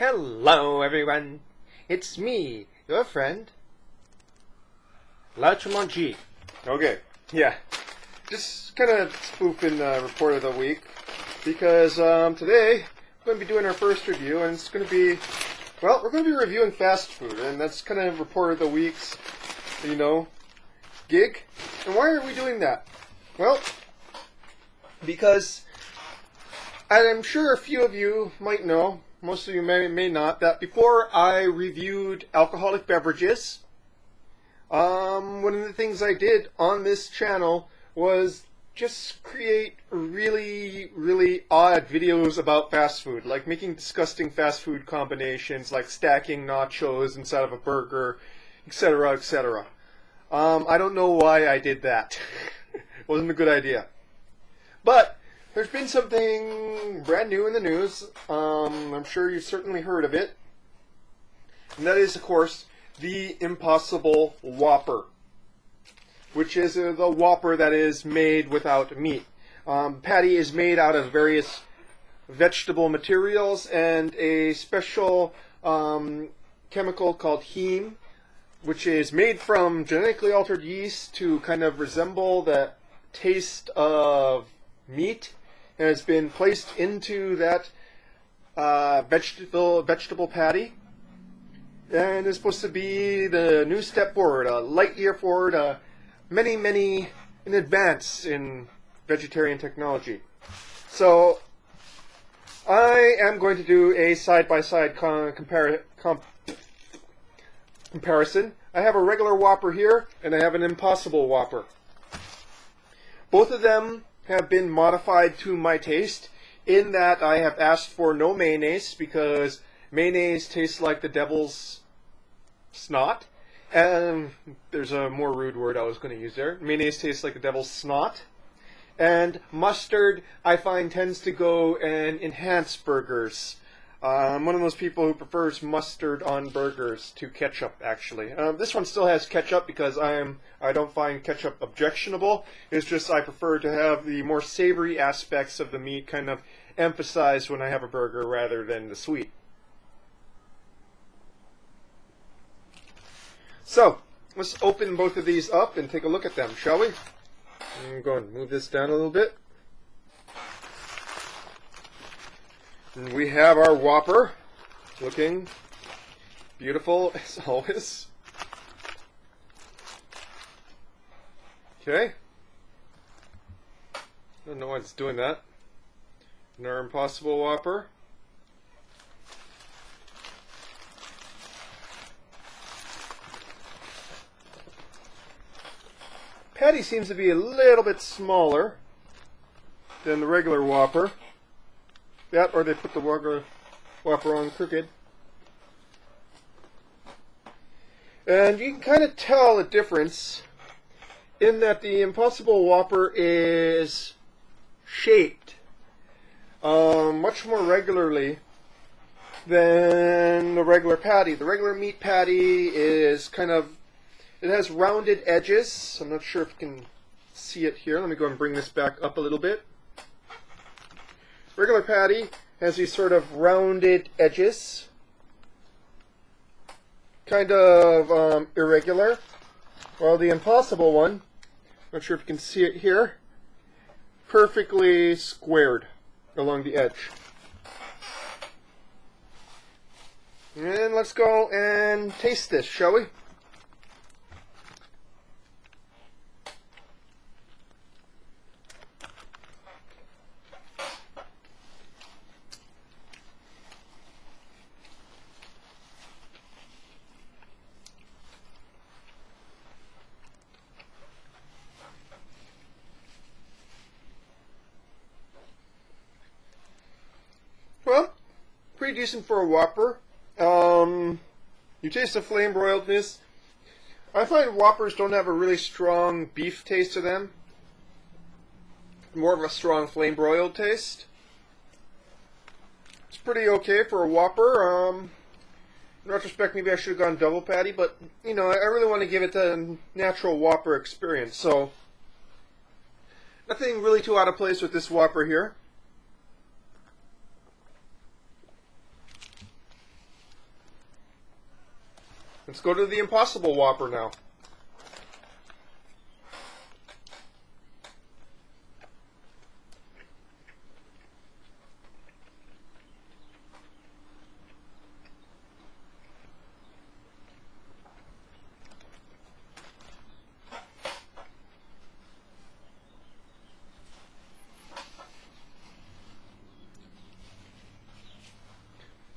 Hello everyone, it's me, your friend, Lachamanji. Okay, yeah, just kind of spoofing report of the week, because today we're going to be doing our first review, and it's going to be, well, we're going to be reviewing fast food, and that's kind of report of the week's, gig. And why are we doing that? Well, because I'm sure a few of you might know, most of you may not, that before I reviewed alcoholic beverages, one of the things I did on this channel was just create really, really odd videos about fast food, like making disgusting fast food combinations, like stacking nachos inside of a burger, etc., etc. I don't know why I did that. Wasn't a good idea. But there's been something brand new in the news. I'm sure you've certainly heard of it. And that is, of course, the Impossible Whopper, which is the Whopper that is made without meat. Patty is made out of various vegetable materials and a special chemical called heme, which is made from genetically altered yeast to kind of resemble the taste of meat, and it's been placed into that vegetable patty, and it's supposed to be the new step forward, a light year forward, many in advance in vegetarian technology. So I am going to do a side-by-side comparison. I have a regular Whopper here, and I have an Impossible Whopper. Both of them have been modified to my taste, in that I have asked for no mayonnaise, because mayonnaise tastes like the devil's snot. And there's a more rude word I was going to use there. Mayonnaise tastes like the devil's snot. And mustard, I find, tends to go and enhance burgers. I'm one of those people who prefers mustard on burgers to ketchup, actually. This one still has ketchup because I don't find ketchup objectionable. It's just I prefer to have the more savory aspects of the meat kind of emphasized when I have a burger rather than the sweet. So, let's open both of these up and take a look at them, shall we? I'm going to move this down a little bit. And we have our Whopper, looking beautiful as always. Okay. I don't know why it's doing that. And our Impossible Whopper. Patty seems to be a little bit smaller than the regular Whopper. That, or they put the Whopper on crooked. And you can kind of tell the difference in that the Impossible Whopper is shaped much more regularly than the regular patty. The regular meat patty is kind of, it has rounded edges. I'm not sure if you can see it here. Let me go and bring this back up a little bit. Regular patty has these sort of rounded edges, kind of irregular, while the Impossible one, not sure if you can see it here, perfectly squared along the edge. And let's go and taste this, shall we? Well, pretty decent for a Whopper. You taste the flame broiledness. I find Whoppers don't have a really strong beef taste to them. More of a strong flame broiled taste. It's pretty okay for a Whopper. In retrospect, maybe I should have gone double patty, but I really want to give it the natural Whopper experience. So, nothing really too out of place with this Whopper here. Let's go to the Impossible Whopper now.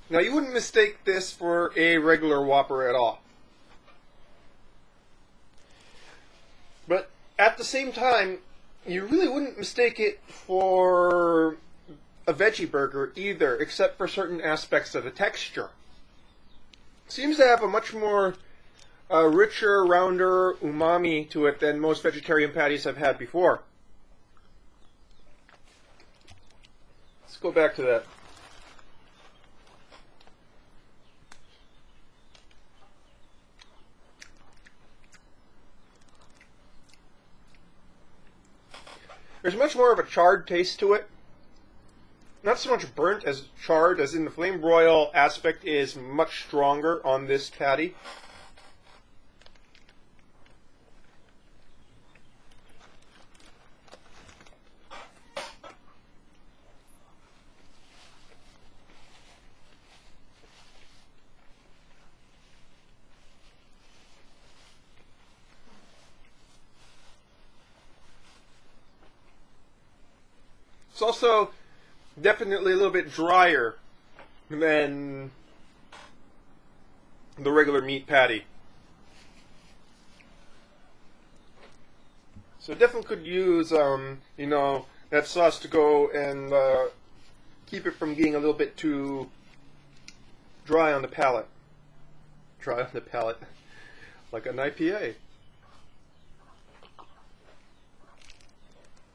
Now, you wouldn't mistake this for a regular Whopper at all. But at the same time, you really wouldn't mistake it for a veggie burger either, except for certain aspects of the texture. It seems to have a much more richer, rounder umami to it than most vegetarian patties I've had before. Let's go back to that. There's much more of a charred taste to it. Not so much burnt as charred, as in the flame broil aspect is much stronger on this patty. It's also definitely a little bit drier than the regular meat patty. So definitely could use, that sauce to go and keep it from getting a little bit too dry on the palate. Dry on the palate, like an IPA.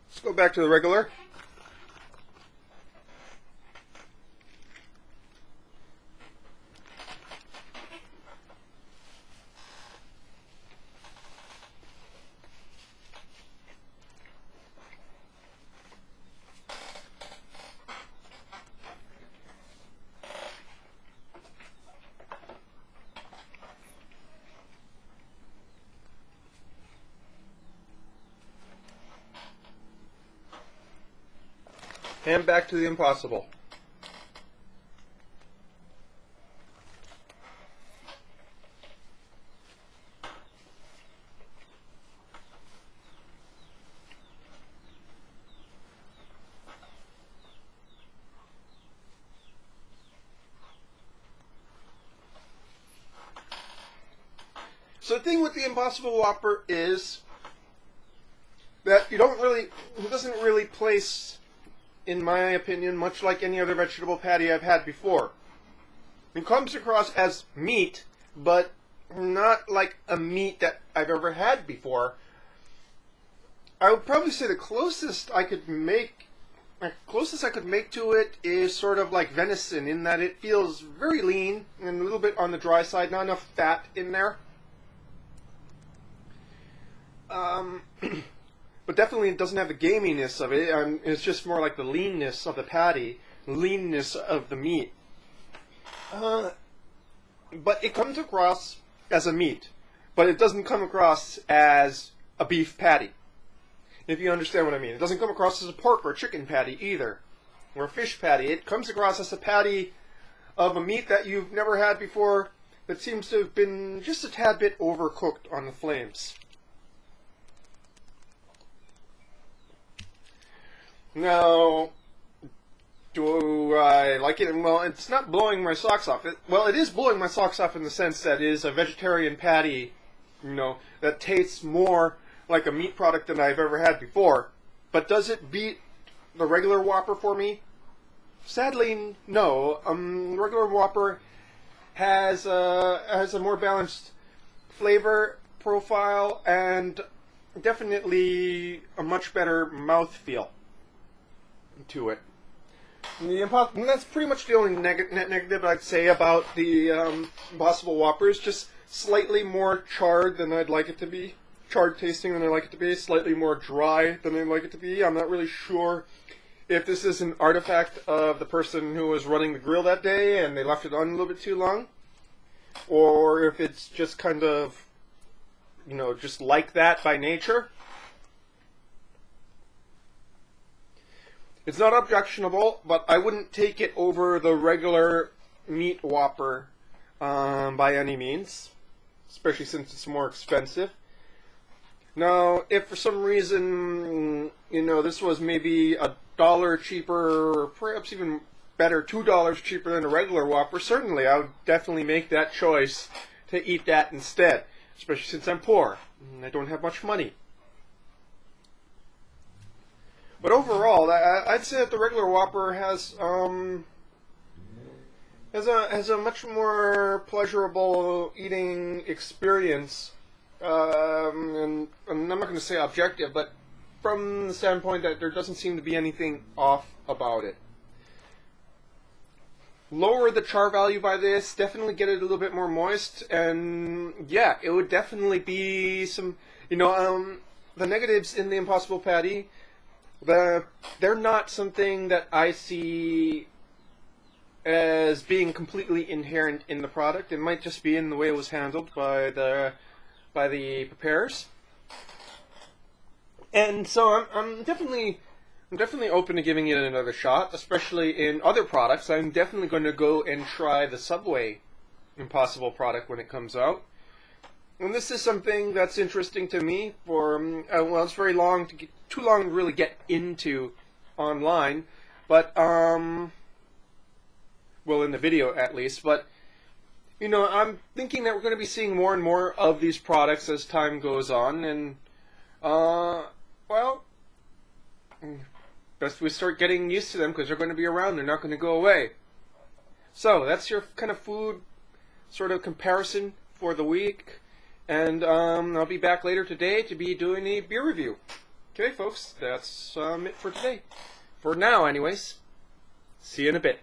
Let's go back to the regular. And back to the Impossible. So the thing with the Impossible Whopper is that it doesn't really place, in my opinion, much like any other vegetable patty I've had before. It comes across as meat, but not like a meat that I've ever had before. I would probably say the closest I could make to it is sort of like venison, in that it feels very lean and a little bit on the dry side, not enough fat in there. But definitely it doesn't have the gaminess of it. It's just more like the leanness of the patty, leanness of the meat. But it comes across as a meat, but it doesn't come across as a beef patty, if you understand what I mean. It doesn't come across as a pork or chicken patty either, or a fish patty. It comes across as a patty of a meat that you've never had before, that seems to have been just a tad bit overcooked on the flames. Now, do I like it? Well, it's not blowing my socks off. It is blowing my socks off in the sense that it is a vegetarian patty, that tastes more like a meat product than I've ever had before. But does it beat the regular Whopper for me? Sadly, no. The regular Whopper has a more balanced flavor profile and definitely a much better mouthfeel to it. And that's pretty much the only negative I'd say about the Impossible Whopper. Is just slightly more charred than I'd like it to be. Charred tasting than I like it to be. Slightly more dry than I'd like it to be. I'm not really sure if this is an artifact of the person who was running the grill that day and they left it on a little bit too long, or if it's just kind of, just like that by nature. It's not objectionable, but I wouldn't take it over the regular meat Whopper by any means, especially since it's more expensive. Now, if for some reason, this was maybe $1 cheaper, or perhaps even better, $2 cheaper than a regular Whopper, certainly I would definitely make that choice to eat that instead, especially since I'm poor and I don't have much money. But overall, I'd say that the regular Whopper has a much more pleasurable eating experience, and I'm not going to say objective, but from the standpoint that there doesn't seem to be anything off about it. Lower the char value by this, definitely get it a little bit more moist, and yeah, it would definitely be some, the negatives in the Impossible Patty. They're not something that I see as being completely inherent in the product. It might just be in the way it was handled by the preparers. And so I'm definitely open to giving it another shot, especially in other products. I'm definitely going to go and try the Subway Impossible product when it comes out. And this is something that's interesting to me it's very long too long to really get into online, but in the video at least, but I'm thinking that we're going to be seeing more and more of these products as time goes on, and best we start getting used to them because they're going to be around, they're not going to go away. So that's your kind of food sort of comparison for the week. And I'll be back later today to be doing a beer review. Okay, folks, that's it for today. For now, anyways. See you in a bit.